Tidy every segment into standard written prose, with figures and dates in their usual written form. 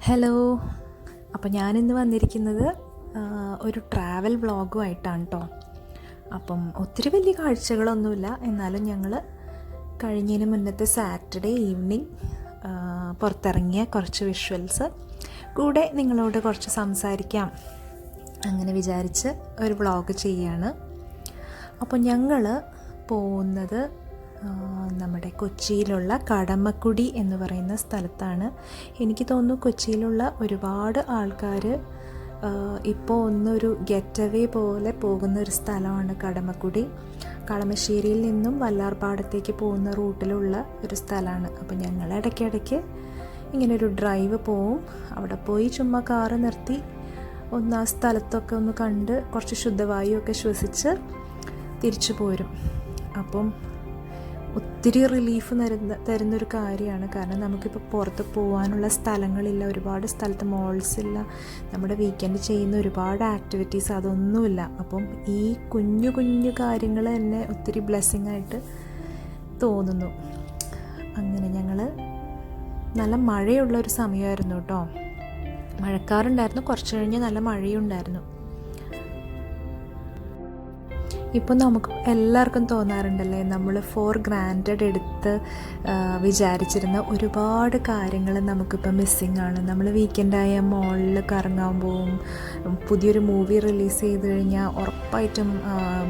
Hello. അപ്പോൾ ഞാനിന്ന് വന്നിരിക്കുന്നത് ഒരു ട്രാവൽ വ്ളോഗുമായിട്ടാണ് കേട്ടോ. അപ്പം ഒത്തിരി വലിയ കാഴ്ചകളൊന്നുമില്ല, എന്നാലും ഞങ്ങൾ കഴിഞ്ഞതിന് മുന്നത്തെ സാറ്റർഡേ ഈവനിങ് പുറത്തിറങ്ങിയ കുറച്ച് വിഷ്വൽസ് കൂടെ നിങ്ങളോട് കുറച്ച് സംസാരിക്കാം അങ്ങനെ വിചാരിച്ച് ഒരു വ്ളോഗ് ചെയ്യുകയാണ്. അപ്പോൾ ഞങ്ങൾ പോകുന്നത് നമ്മുടെ കൊച്ചിയിലുള്ള കടമക്കുടി എന്ന് പറയുന്ന സ്ഥലത്താണ്. എനിക്ക് തോന്നുന്നു കൊച്ചിയിലുള്ള ഒരുപാട് ആൾക്കാർ ഇപ്പോൾ ഒന്നൊരു ഗെറ്റ് അവേ പോലെ പോകുന്ന ഒരു സ്ഥലമാണ് കടമക്കുടി. കളമശ്ശേരിയിൽ നിന്നും വല്ലാർപാടത്തേക്ക് പോകുന്ന റൂട്ടിലുള്ള ഒരു സ്ഥലമാണ്. അപ്പോൾ ഞങ്ങൾ ഇടയ്ക്കിടയ്ക്ക് ഇങ്ങനൊരു ഡ്രൈവ് പോവും. അവിടെ പോയി ചുമ്മാ കാറ് നിർത്തി ഒന്ന് ആ സ്ഥലത്തൊക്കെ ഒന്ന് കണ്ട് കുറച്ച് ശുദ്ധവായുവൊക്കെ ശ്വസിച്ച് തിരിച്ചു പോരും. അപ്പം ഒത്തിരി റിലീഫ് തരുന്നൊരു കാര്യമാണ്. കാരണം നമുക്കിപ്പോൾ പുറത്ത് പോകാനുള്ള സ്ഥലങ്ങളില്ല, ഒരുപാട് സ്ഥലത്ത് മോൾസ് ഇല്ല, നമ്മുടെ വീക്കെൻഡ് ചെയ്യുന്ന ഒരുപാട് ആക്ടിവിറ്റീസ് അതൊന്നുമില്ല. അപ്പം ഈ കുഞ്ഞു കുഞ്ഞു കാര്യങ്ങൾ തന്നെ ഒത്തിരി ബ്ലെസ്സിങ് ആയിട്ട് തോന്നുന്നു. അങ്ങനെ ഞങ്ങൾ നല്ല മഴയുള്ളൊരു സമയമായിരുന്നു കേട്ടോ. മഴക്കാറുണ്ടായിരുന്നു, കുറച്ച് കഴിഞ്ഞ് നല്ല മഴയും ഉണ്ടായിരുന്നു. ഇപ്പോൾ നമുക്ക് എല്ലാവർക്കും തോന്നാറുണ്ടല്ലേ, നമ്മൾ ഫോർ ഗ്രാൻറ്റഡ് എടുത്ത് വിചാരിച്ചിരുന്ന ഒരുപാട് കാര്യങ്ങൾ നമുക്കിപ്പോൾ മിസ്സിങ് ആണ്. നമ്മൾ വീക്കെൻഡായ മോളിൽ കറങ്ങാൻ പോവും, പുതിയൊരു മൂവി റിലീസ് ചെയ്ത് കഴിഞ്ഞാൽ ഉറപ്പായിട്ടും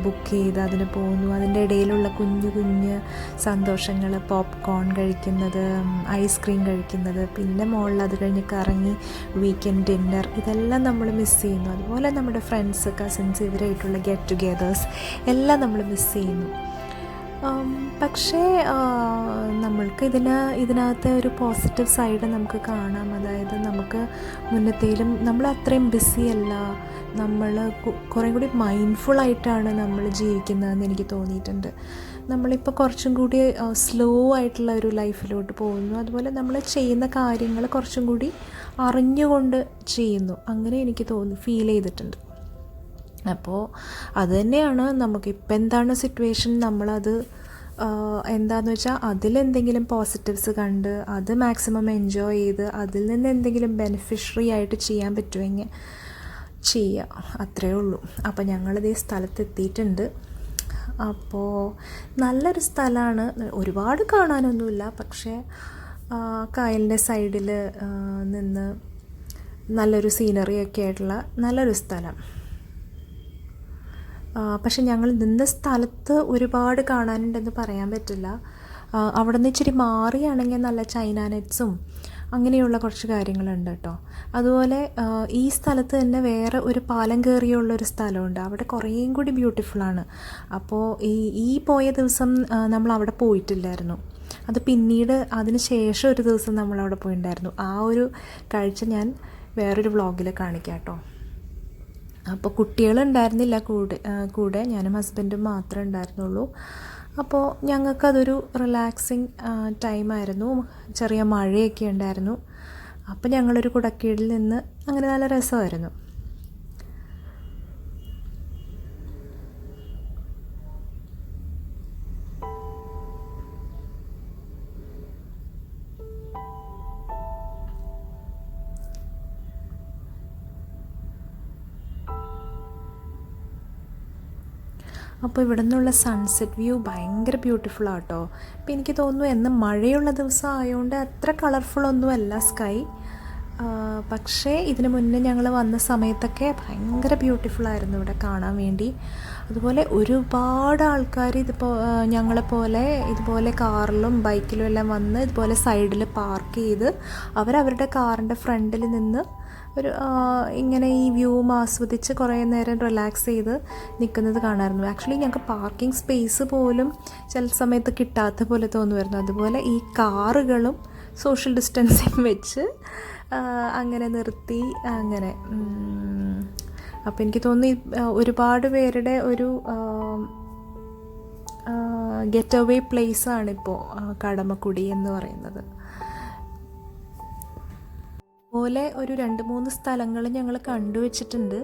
ബുക്ക് ചെയ്ത് അതിന് പോകുന്നു. അതിൻ്റെ ഇടയിലുള്ള കുഞ്ഞു കുഞ്ഞ് സന്തോഷങ്ങൾ, പോപ്കോൺ കഴിക്കുന്നത്, ഐസ്ക്രീം കഴിക്കുന്നത്, പിന്നെ മോളിൽ അത് കഴിഞ്ഞ് കറങ്ങി വീക്കെൻഡ് ഡിന്നർ, ഇതെല്ലാം നമ്മൾ മിസ് ചെയ്യുന്നു. അതുപോലെ നമ്മുടെ ഫ്രണ്ട്സ്, കസിൻസ് ഇവരായിട്ടുള്ള ഗെറ്റ് ടുഗെദേഴ്സ് എല്ലാം നമ്മൾ മിസ് ചെയ്യുന്നു. പക്ഷേ നമ്മൾക്ക് ഇതിനകത്തെ ഒരു പോസിറ്റീവ് സൈഡ് നമുക്ക് കാണാം. അതായത് നമുക്ക് മുന്നത്തേലും നമ്മൾ അത്രയും ബിസി അല്ല, നമ്മൾ കുറേ കൂടി മൈൻഡ്ഫുള്ളായിട്ടാണ് നമ്മൾ ജീവിക്കുന്നതെന്ന് എനിക്ക് തോന്നിയിട്ടുണ്ട്. നമ്മളിപ്പോൾ കുറച്ചും കൂടി സ്ലോ ആയിട്ടുള്ള ഒരു ലൈഫിലോട്ട് പോകുന്നു. അതുപോലെ നമ്മൾ ചെയ്യുന്ന കാര്യങ്ങൾ കുറച്ചും കൂടി അറിഞ്ഞുകൊണ്ട് ചെയ്യുന്നു. അങ്ങനെ എനിക്ക് ഫീൽ ചെയ്തിട്ടുണ്ട്. അപ്പോൾ അത് തന്നെയാണ് നമുക്കിപ്പോൾ എന്താണ് സിറ്റുവേഷൻ, നമ്മളത് എന്താണെന്ന് വെച്ചാൽ അതിലെന്തെങ്കിലും പോസിറ്റീവ്സ് കണ്ട് അത് മാക്സിമം എൻജോയ് ചെയ്ത് അതിൽ നിന്ന് എന്തെങ്കിലും ബെനിഫിഷ്യറി ആയിട്ട് ചെയ്യാൻ പറ്റുമെങ്കിൽ ചെയ്യുക, അത്രയേ ഉള്ളൂ. അപ്പോൾ ഞങ്ങളിതേ സ്ഥലത്തെത്തിയിട്ടുണ്ട്. അപ്പോൾ നല്ലൊരു സ്ഥലമാണ്, ഒരുപാട് കാണാനൊന്നുമില്ല, പക്ഷേ കായലിൻ്റെ സൈഡിൽ നിന്ന് നല്ലൊരു സീനറിയൊക്കെ ആയിട്ടുള്ള നല്ലൊരു സ്ഥലം. പക്ഷെ ഞങ്ങൾ നിന്ന സ്ഥലത്ത് ഒരുപാട് കാണാനുണ്ടെന്ന് പറയാൻ പറ്റില്ല. അവിടെ നിന്ന് ഇച്ചിരി മാറിയാണെങ്കിൽ നല്ല ചൈന നെറ്റ്സും അങ്ങനെയുള്ള കുറച്ച് കാര്യങ്ങളുണ്ട് കേട്ടോ. അതുപോലെ ഈ സ്ഥലത്ത് തന്നെ വേറെ ഒരു പാലം കയറിയുള്ളൊരു സ്ഥലമുണ്ട്, അവിടെ കുറേയും കൂടി ബ്യൂട്ടിഫുള്ളാണ്. അപ്പോൾ ഈ പോയ ദിവസം നമ്മൾ അവിടെ പോയിട്ടില്ലായിരുന്നു. അത് പിന്നീട് അതിന് ശേഷം ഒരു ദിവസം നമ്മളവിടെ പോയിട്ടുണ്ടായിരുന്നു. ആ ഒരു കാഴ്ച ഞാൻ വേറൊരു വ്ളോഗിൽ കാണിക്കാം കേട്ടോ. അപ്പോൾ കുട്ടികളുണ്ടായിരുന്നില്ല കൂടെ ഞാനും ഹസ്ബൻഡും മാത്രമേ ഉണ്ടായിരുന്നുള്ളൂ. അപ്പോൾ ഞങ്ങൾക്കതൊരു റിലാക്സിങ് ടൈമായിരുന്നു. ചെറിയ മഴയൊക്കെ ഉണ്ടായിരുന്നു. അപ്പോൾ ഞങ്ങളൊരു കുടക്കീഴിൽ നിന്ന് അങ്ങനെ നല്ല രസമായിരുന്നു. അപ്പോൾ ഇവിടെ നിന്നുള്ള സൺസെറ്റ് വ്യൂ ഭയങ്കര ബ്യൂട്ടിഫുള്ളാണ് കേട്ടോ. അപ്പോൾ എനിക്ക് തോന്നുന്നു എന്ന് മഴയുള്ള ദിവസം ആയതുകൊണ്ട് അത്ര കളർഫുള്ളൊന്നുമല്ല സ്കൈ. പക്ഷേ ഇതിന് മുന്നേ ഞങ്ങൾ വന്ന സമയത്തൊക്കെ ഭയങ്കര ബ്യൂട്ടിഫുള്ളായിരുന്നു ഇവിടെ കാണാൻ വേണ്ടി. അതുപോലെ ഒരുപാട് ആൾക്കാർ ഞങ്ങളെപ്പോലെ ഇതുപോലെ കാറിലും ബൈക്കിലും എല്ലാം വന്ന് ഇതുപോലെ സൈഡിൽ പാർക്ക് ചെയ്ത് അവരവരുടെ കാറിൻ്റെ ഫ്രണ്ടിൽ നിന്ന് ഒരു ഇങ്ങനെ ഈ വ്യൂവും ആസ്വദിച്ച് കുറേ നേരം റിലാക്സ് ചെയ്ത് നിൽക്കുന്നത് കാണാമായിരുന്നു. ആക്ച്വലി ഞങ്ങൾക്ക് പാർക്കിംഗ് സ്പേസ് പോലും ചില സമയത്ത് കിട്ടാത്ത പോലെ തോന്നുമായിരുന്നു. അതുപോലെ ഈ കാറുകളും സോഷ്യൽ ഡിസ്റ്റൻസിങ് വെച്ച് അങ്ങനെ നിർത്തി അങ്ങനെ. അപ്പോൾ എനിക്ക് തോന്നുന്നു ഒരുപാട് പേരുടെ ഒരു ഗെറ്റ് അവേ പ്ലേസാണിപ്പോൾ കടമക്കുടി എന്ന് പറയുന്നത്. അതുപോലെ ഒരു 2-3 സ്ഥലങ്ങൾ ഞങ്ങൾ കണ്ടുവച്ചിട്ടുണ്ട്.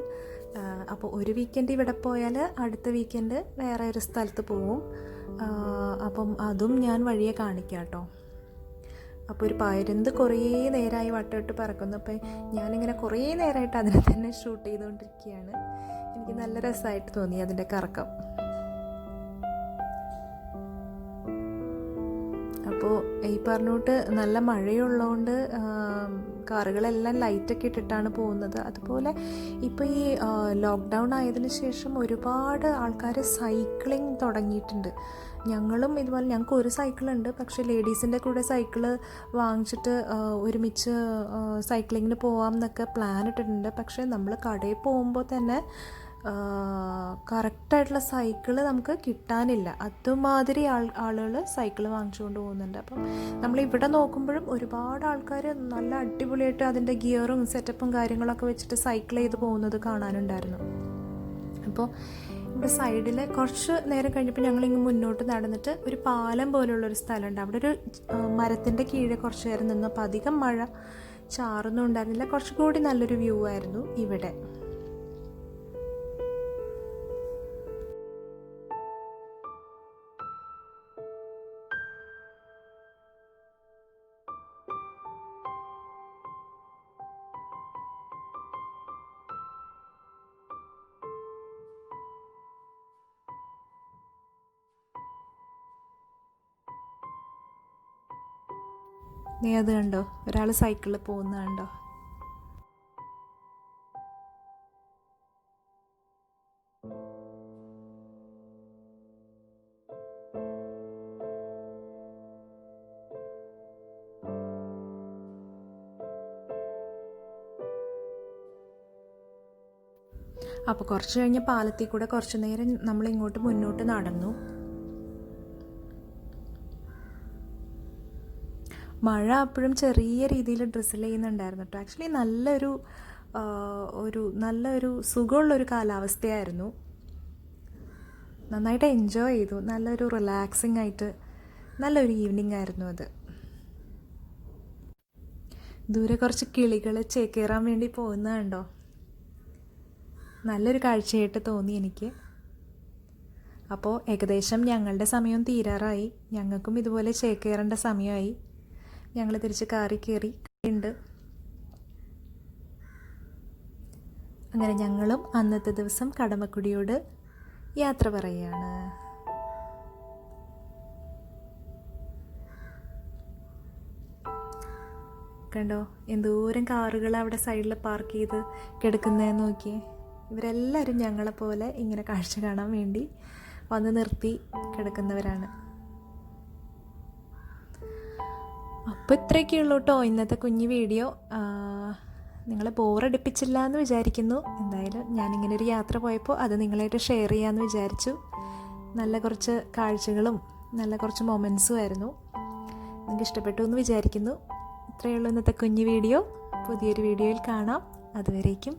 അപ്പോൾ ഒരു വീക്കെൻഡ് ഇവിടെ പോയാൽ അടുത്ത വീക്കെൻഡ് വേറെ ഒരു സ്ഥലത്ത് പോവും. അപ്പം അതും ഞാൻ വഴിയെ കാണിക്കാം കേട്ടോ. അപ്പോൾ ഒരു പരുന്ത് കുറേ നേരമായി വട്ടമിട്ട് പറക്കുന്നു. അപ്പോൾ ഞാനിങ്ങനെ കുറേ നേരമായിട്ട് അതിനെ തന്നെ ഷൂട്ട് ചെയ്തുകൊണ്ടിരിക്കുകയാണ്. എനിക്ക് നല്ല രസമായിട്ട് തോന്നി അതിൻ്റെ കറക്കം. അപ്പോൾ ഈ പറഞ്ഞോട്ട് നല്ല മഴയുള്ളതുകൊണ്ട് കാറുകളെല്ലാം ലൈറ്റൊക്കെ ഇട്ടിട്ടാണ് പോകുന്നത്. അതുപോലെ ഇപ്പോൾ ഈ ലോക്ക്ഡൗൺ ആയതിനു ശേഷം ഒരുപാട് ആൾക്കാർ സൈക്ലിംഗ് തുടങ്ങിയിട്ടുണ്ട്. ഞങ്ങളും ഇതുപോലെ, ഞങ്ങൾക്ക് ഒരു സൈക്കിളുണ്ട്, പക്ഷേ ലേഡീസിൻ്റെ കൂടെ സൈക്കിള് വാങ്ങിച്ചിട്ട് ഒരുമിച്ച് സൈക്ലിങ്ങിന് പോകാം എന്നൊക്കെ പ്ലാൻ ഇട്ടിട്ടുണ്ട്. പക്ഷേ നമ്മൾ കടയിൽ പോകുമ്പോൾ തന്നെ കറക്റ്റായിട്ടുള്ള സൈക്കിള് നമുക്ക് കിട്ടാനില്ല. അതുമാതിരി ആളുകൾ സൈക്കിള് വാങ്ങിച്ചുകൊണ്ട് പോകുന്നുണ്ട്. അപ്പം നമ്മളിവിടെ നോക്കുമ്പോഴും ഒരുപാട് ആൾക്കാർ നല്ല അടിപൊളിയായിട്ട് അതിൻ്റെ ഗിയറും സെറ്റപ്പും കാര്യങ്ങളൊക്കെ വെച്ചിട്ട് സൈക്കിൾ ചെയ്ത് പോകുന്നത് കാണാനുണ്ടായിരുന്നു. അപ്പോൾ ഇവിടെ സൈഡിൽ കുറച്ച് നേരം കഴിഞ്ഞപ്പോൾ ഞങ്ങളിങ്ങ് മുന്നോട്ട് നടന്നിട്ട് ഒരു പാലം പോലുള്ളൊരു സ്ഥലമുണ്ട്. അവിടെ ഒരു മരത്തിൻ്റെ കീഴെ കുറച്ച് നേരം നിന്നു. അപ്പോൾ അധികം മഴ ചാറൊന്നും ഉണ്ടായിരുന്നില്ല. കുറച്ചുകൂടി നല്ലൊരു വ്യൂ ആയിരുന്നു ഇവിടെ. നീ അത് കണ്ടോ, ഒരാൾ സൈക്കിളിൽ പോകുന്നത് കണ്ടോ? അപ്പോൾ കുറച്ച് കഴിഞ്ഞ് പാലത്തിൽ കൂടെ കുറച്ച് നേരം നമ്മളിങ്ങോട്ട് മുന്നോട്ട് നടന്നു. മഴ അപ്പോഴും ചെറിയ രീതിയിൽ ഡ്രിസിൽ ചെയ്യുന്നുണ്ടായിരുന്നു കേട്ടോ. ആക്ച്വലി നല്ലൊരു സുഖമുള്ളൊരു കാലാവസ്ഥയായിരുന്നു. നന്നായിട്ട് എൻജോയ് ചെയ്തു. നല്ലൊരു റിലാക്സിങ് ആയിട്ട് നല്ലൊരു ഈവനിങ് ആയിരുന്നു അത്. ദൂരെ കുറച്ച് കിളികൾ ചേക്കേറാൻ വേണ്ടി പോകുന്നത് കണ്ടോ? നല്ലൊരു കാഴ്ചയായിട്ട് തോന്നി എനിക്ക്. അപ്പോൾ ഏകദേശം ഞങ്ങളുടെ സമയം തീരാറായി. ഞങ്ങൾക്കും ഇതുപോലെ ചേക്കേറേണ്ട സമയമായി. ഞങ്ങൾ തിരിച്ച് കാറി കയറിയിട്ടുണ്ട്. അങ്ങനെ ഞങ്ങളും അന്നത്തെ ദിവസം കടമക്കുടിയോട് യാത്ര പറയുകയാണ്. കണ്ടോ എന്തോരം കാറുകൾ അവിടെ സൈഡിൽ പാർക്ക് ചെയ്ത് കിടക്കുന്നതെന്ന് നോക്കിയേ. ഇവരെല്ലാവരും ഞങ്ങളെപ്പോലെ ഇങ്ങനെ കാഴ്ച കാണാൻ വേണ്ടി വന്ന് നിർത്തി കിടക്കുന്നവരാണ്. അപ്പോൾ ഇത്രയൊക്കെയുള്ളൂ കേട്ടോ ഇന്നത്തെ കുഞ്ഞു വീഡിയോ. നിങ്ങളെ ബോറടിപ്പിച്ചില്ല എന്ന് വിചാരിക്കുന്നു. എന്തായാലും ഞാനിങ്ങനെ ഒരു യാത്ര പോയപ്പോൾ അത് നിങ്ങളായിട്ട് ഷെയർ ചെയ്യാമെന്ന് വിചാരിച്ചു. നല്ല കുറച്ച് കാഴ്ചകളും നല്ല കുറച്ച് മൊമെൻറ്റ്സും ആയിരുന്നു. നിങ്ങൾക്ക് ഇഷ്ടപ്പെട്ടു എന്ന് വിചാരിക്കുന്നു. ഇത്രയേ ഉള്ളൂ ഇന്നത്തെ കുഞ്ഞു വീഡിയോ. പുതിയൊരു വീഡിയോയിൽ കാണാം. അതുവരേക്കും